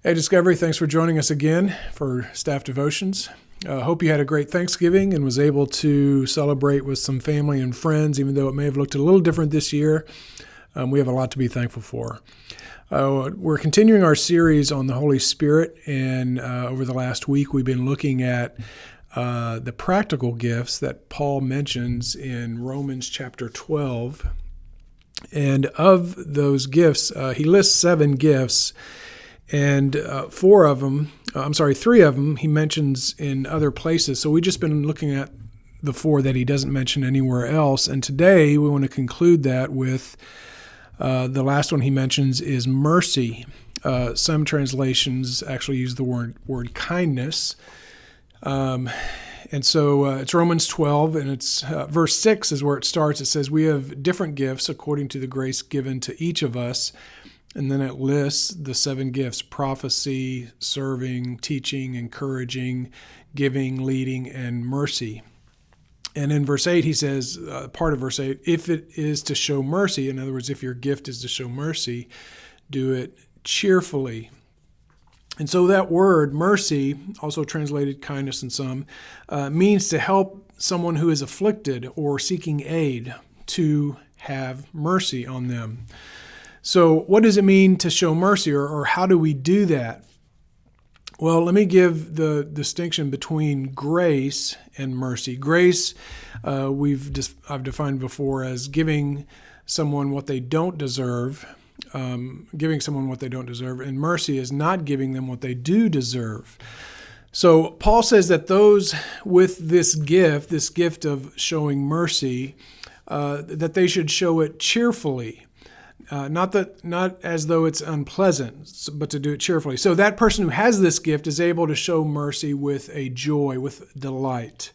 Hey, Discovery, thanks for joining us again for Staff Devotions. Hope you had a great Thanksgiving and was able to celebrate with some family and friends, even though it may have looked a little different this year. We have a lot to be thankful for. We're continuing our series on the Holy Spirit, and over the last week we've been looking at the practical gifts that Paul mentions in Romans chapter 12. And of those gifts, he lists 7 gifts. And three of them he mentions in other places. So we've just been looking at the 4 that he doesn't mention anywhere else. And today we want to conclude that with the last one he mentions is mercy. Some translations actually use the word kindness. And so it's Romans 12, and it's verse 6 is where it starts. It says, "We have different gifts according to the grace given to each of us." And then it lists the 7 gifts: prophecy, serving, teaching, encouraging, giving, leading, and mercy. And in verse 8, he says, part of verse 8, if it is to show mercy, in other words, if your gift is to show mercy, do it cheerfully. And so that word, mercy, also translated kindness in some, means to help someone who is afflicted or seeking aid, to have mercy on them. So what does it mean to show mercy, or how do we do that? Well, let me give the distinction between grace and mercy. Grace, I've defined before as giving someone what they don't deserve, and mercy is not giving them what they do deserve. So Paul says that those with this gift of showing mercy, that they should show it cheerfully. Not as though it's unpleasant, but to do it cheerfully. So that person who has this gift is able to show mercy with a joy, with delight.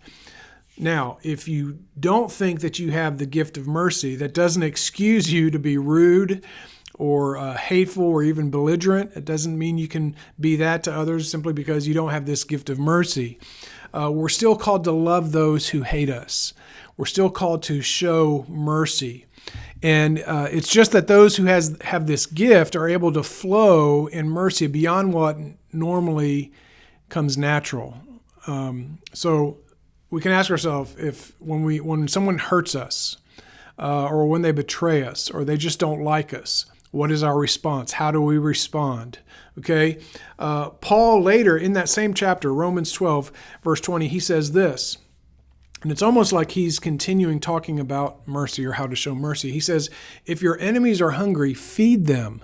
Now, if you don't think that you have the gift of mercy, that doesn't excuse you to be rude or hateful or even belligerent. It doesn't mean you can be that to others simply because you don't have this gift of mercy. We're still called to love those who hate us. We're still called to show mercy. And it's just that those who have this gift are able to flow in mercy beyond what normally comes natural. So we can ask ourselves, if when someone hurts us, or when they betray us, or they just don't like us, what is our response? How do we respond? Okay. Paul later in that same chapter, Romans 12, verse 20, he says this. And it's almost like he's continuing talking about mercy, or how to show mercy. He says, if your enemies are hungry, feed them.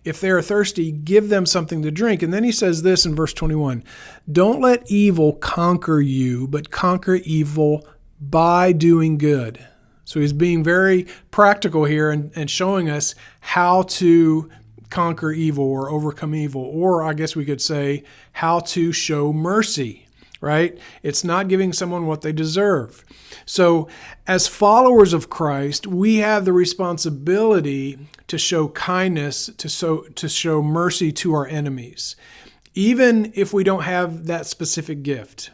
If they are thirsty, give them something to drink. And then he says this in verse 21, don't let evil conquer you, but conquer evil by doing good. So he's being very practical here and showing us how to conquer evil or overcome evil, or I guess we could say how to show mercy. Right? It's not giving someone what they deserve. So as followers of Christ, we have the responsibility to show kindness, to show mercy to our enemies, even if we don't have that specific gift.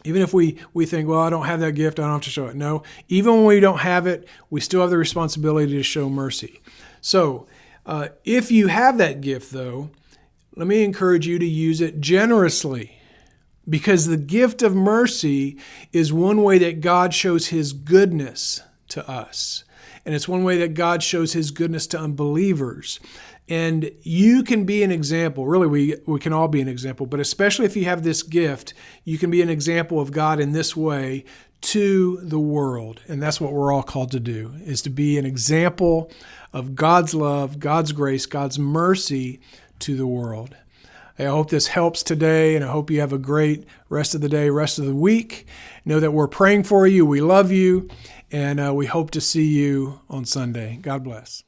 Even if we think, well, I don't have that gift, I don't have to show it. No, even when we don't have it, we still have the responsibility to show mercy. So if you have that gift, though, let me encourage you to use it generously. Because the gift of mercy is one way that God shows His goodness to us. And it's one way that God shows His goodness to unbelievers. And you can be an example. Really, we can all be an example. But especially if you have this gift, you can be an example of God in this way to the world. And that's what we're all called to do, is to be an example of God's love, God's grace, God's mercy to the world. I hope this helps today, and I hope you have a great rest of the day, rest of the week. Know that we're praying for you. We love you, and we hope to see you on Sunday. God bless.